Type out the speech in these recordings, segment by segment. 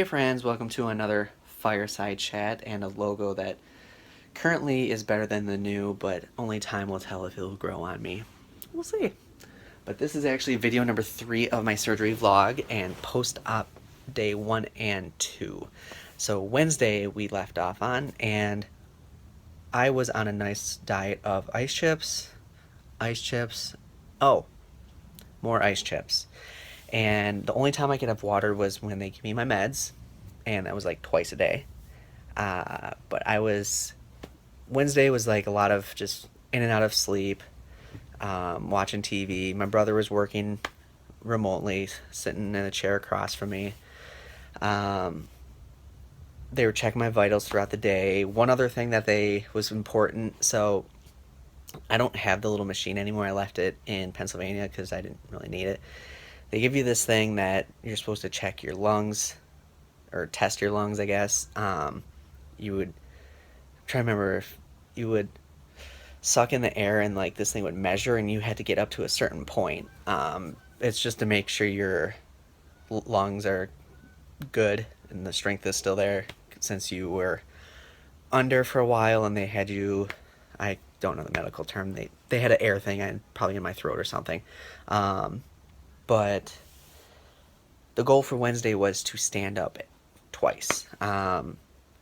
friends, welcome to another fireside chat and a logo that currently is better than the new, but only time will tell if it'll grow on me. We'll see. But this is actually video number 3 of my surgery vlog and post-op day 1 and 2. So Wednesday we left off on, and I was on a nice diet of ice chips, oh, more ice chips. And the only time I could have water was when they give me my meds, and that was like twice a day. But Wednesday was like a lot of just in and out of sleep, watching TV. My brother was working remotely, sitting in a chair across from me. They were checking my vitals throughout the day. One other thing that was important, so I don't have the little machine anymore. I left it in Pennsylvania because I didn't really need it. They give you this thing that you're supposed to check your lungs, or test your lungs, I guess. You would try to remember if you would suck in the air and like this thing would measure, and you had to get up to a certain point. It's just to make sure your lungs are good and the strength is still there, since you were under for a while and they had you, I don't know the medical term, they had an air thing probably in my throat or something. But the goal for Wednesday was to stand up twice.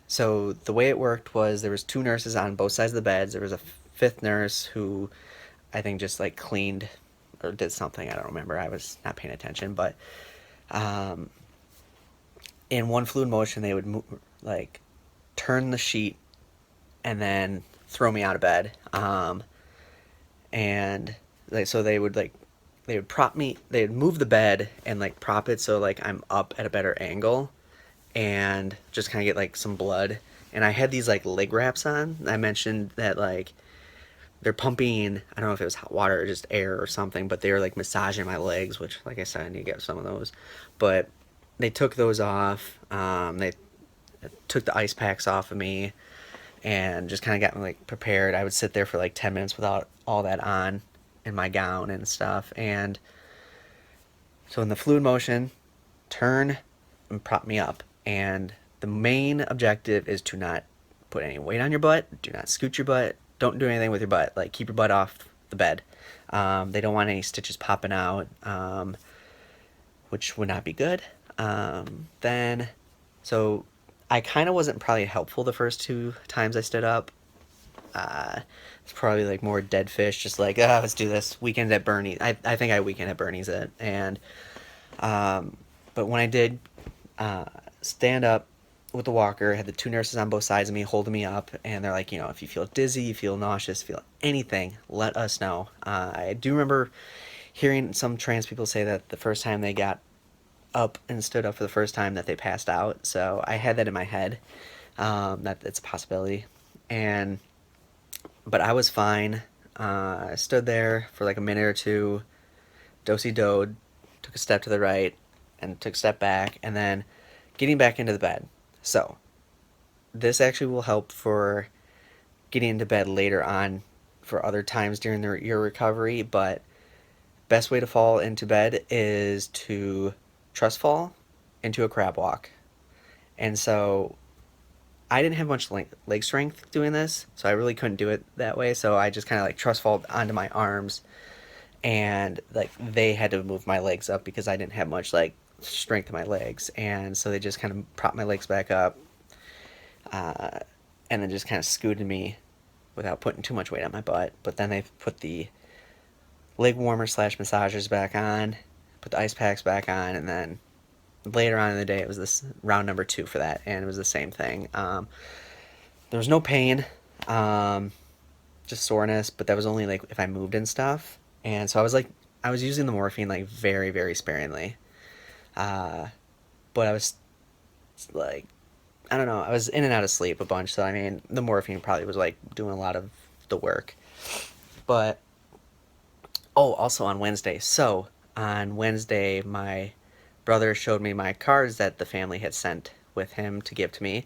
So the way it worked was there was 2 nurses on both sides of the beds. There was a 5th nurse who I think just like cleaned or did something. I don't remember. I was not paying attention. But in one fluid motion, they would like turn the sheet and then throw me out of bed. And like, so they would prop me, they would move the bed and like prop it so like I'm up at a better angle and just kind of get like some blood. And I had these like leg wraps on. I mentioned that like they're pumping, I don't know if it was hot water or just air or something, but they were like massaging my legs, which like I said, I need to get some of those. But they took those off. They took the ice packs off of me and just kind of got me like prepared. I would sit there for like 10 minutes without all that on in my gown and stuff. And so in the fluid motion, turn and prop me up. And the main objective is to not put any weight on your butt. Do not scoot your butt. Don't do anything with your butt. Like, keep your butt off the bed. They don't want any stitches popping out, which would not be good. So I kind of wasn't probably helpful the first 2 times I stood up. It's probably like more dead fish, just like, let's do this. Weekend at Bernie's. I think I weekend at Bernie's it. And, but when I did, stand up with the walker, I had the 2 nurses on both sides of me holding me up, and they're like, if you feel dizzy, you feel nauseous, feel anything, let us know. I do remember hearing some trans people say that the first time they got up and stood up for the first time that they passed out, so I had that in my head, that it's a possibility. But I was fine. I stood there for like a minute or 2, do-si-doed, took a step to the right, and took a step back, and then getting back into the bed. So this actually will help for getting into bed later on for other times during your recovery, but best way to fall into bed is to trust fall into a crab walk. And so I didn't have much leg strength doing this, so I really couldn't do it that way. So I just kind of like trust fall onto my arms, and like they had to move my legs up because I didn't have much like strength in my legs. And so they just kind of propped my legs back up, and then just kind of scooted me without putting too much weight on my butt. But then they put the leg warmer / massagers back on, put the ice packs back on, and then later on in the day it was this round number 2 for that, and it was the same thing. There was no pain, just soreness, but that was only like if I moved and stuff. And so I was using the morphine like very, very sparingly. But I was like, I don't know, I was in and out of sleep a bunch, so I mean the morphine probably was like doing a lot of the work. But also on Wednesday, my brother showed me my cards that the family had sent with him to give to me.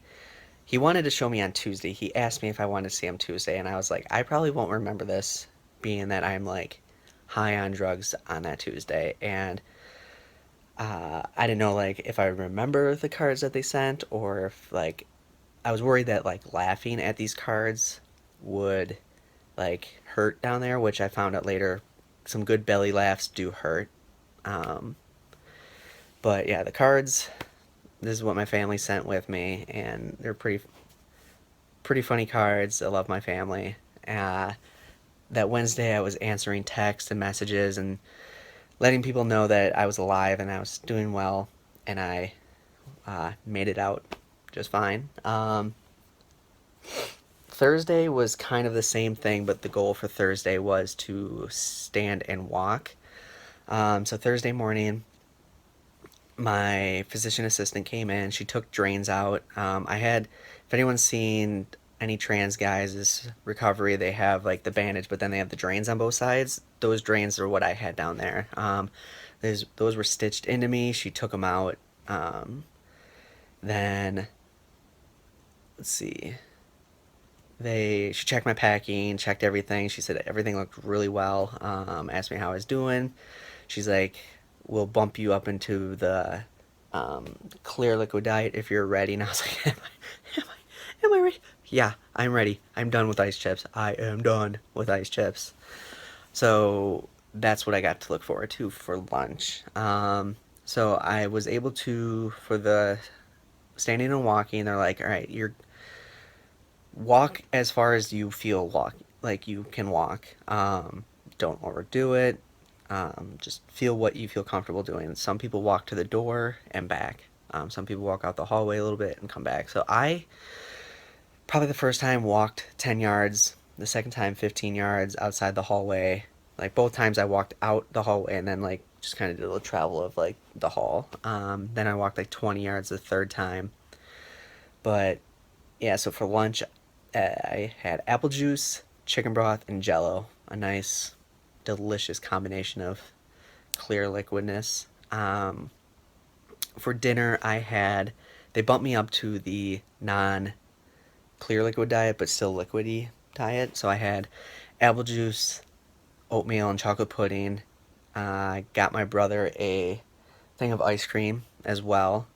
He wanted to show me on Tuesday. He asked me if I wanted to see him Tuesday, and I was like, I probably won't remember this, being that I'm like high on drugs on that Tuesday. And I didn't know like if I remember the cards that they sent, or if like I was worried that like laughing at these cards would like hurt down there, which I found out later some good belly laughs do hurt. Um, but yeah, the cards, this is what my family sent with me, and they're pretty funny cards. I love my family. Uh, that Wednesday I was answering texts and messages and letting people know that I was alive and I was doing well, and I made it out just fine. Thursday was kind of the same thing, but the goal for Thursday was to stand and walk. So Thursday morning, my physician assistant came in. She took drains out. If anyone's seen any trans guys' recovery, they have like the bandage, but then they have the drains on both sides. Those drains are what I had down there. Those were stitched into me. She took them out. Then let's see. She checked my packing, checked everything. She said everything looked really well. Asked me how I was doing. She's like, "We'll bump you up into the clear liquid diet if you're ready." And I was like, am I ready? Yeah, I'm ready. I'm done with ice chips. I am done with ice chips. So that's what I got to look forward to for lunch. So I was able to, for the standing and walking, they're like, all right, you're walk as far as you feel like you can walk. Don't overdo it. Just feel what you feel comfortable doing. Some people walk to the door and back. Some people walk out the hallway a little bit and come back. So I probably the first time walked 10 yards, the second time 15 yards outside the hallway. Like both times I walked out the hallway and then like just kind of did a little travel of like the hall. Then I walked like 20 yards the third time. But yeah, so for lunch, I had apple juice, chicken broth, and jello. A nice, delicious combination of clear liquidness. For dinner, they bumped me up to the non clear liquid diet, but still liquidy diet. So I had apple juice, oatmeal, and chocolate pudding. I got my brother a thing of ice cream as well,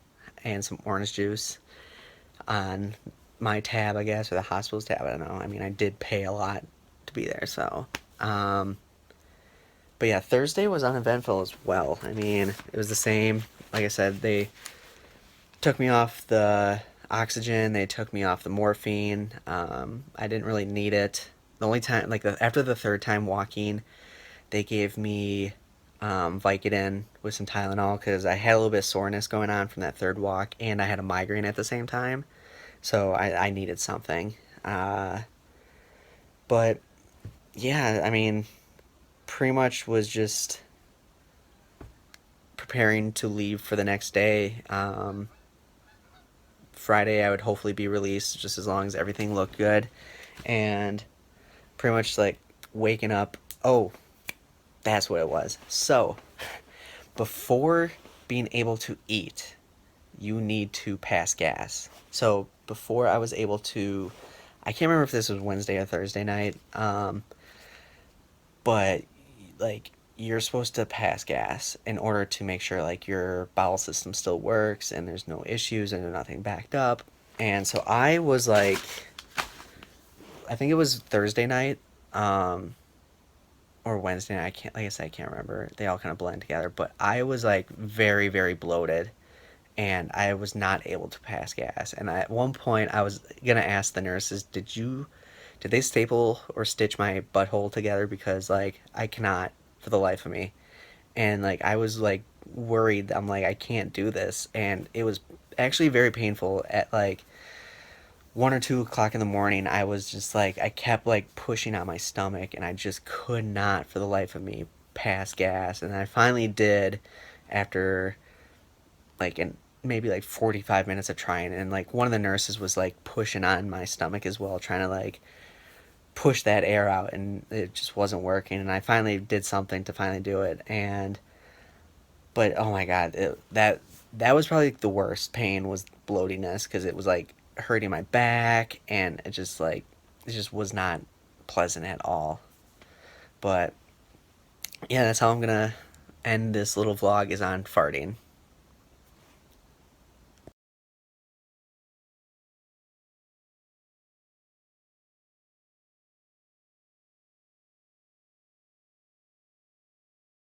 and some orange juice on my tab, I guess, or the hospital's tab. I don't know. I mean, I did pay a lot to be there, so. But yeah, Thursday was uneventful as well. I mean, it was the same. Like I said, they took me off the oxygen. They took me off the morphine. I didn't really need it. The only time, after the third time walking, they gave me Vicodin with some Tylenol because I had a little bit of soreness going on from that third walk, and I had a migraine at the same time. So I needed something. But yeah, I mean, pretty much was just preparing to leave for the next day. Friday, I would hopefully be released just as long as everything looked good. And pretty much like waking up. Oh, that's what it was. So, before being able to eat, you need to pass gas. So, before I was able to, I can't remember if this was Wednesday or Thursday night, but like you're supposed to pass gas in order to make sure like your bowel system still works and there's no issues and there's nothing backed up. And so I was like, I think it was Thursday night, or Wednesday night. Like I said, I can't remember. They all kind of blend together. But I was like very, very bloated, and I was not able to pass gas. And at one point, I was gonna ask the nurses, did they staple or stitch my butthole together? Because like I cannot for the life of me. And like I was like worried. I'm like I can't do this, and it was actually very painful at like 1 or 2 o'clock in the morning. I was just like I kept like pushing on my stomach, and I just could not for the life of me pass gas. And I finally did after like maybe like 45 minutes of trying. And like one of the nurses was like pushing on my stomach as well, trying to like push that air out, and it just wasn't working. And I finally did something to finally do it. But oh my god, that was probably the worst pain, was bloatiness, because it was like hurting my back, and it just was not pleasant at all. But yeah, that's how I'm gonna end this little vlog, is on farting.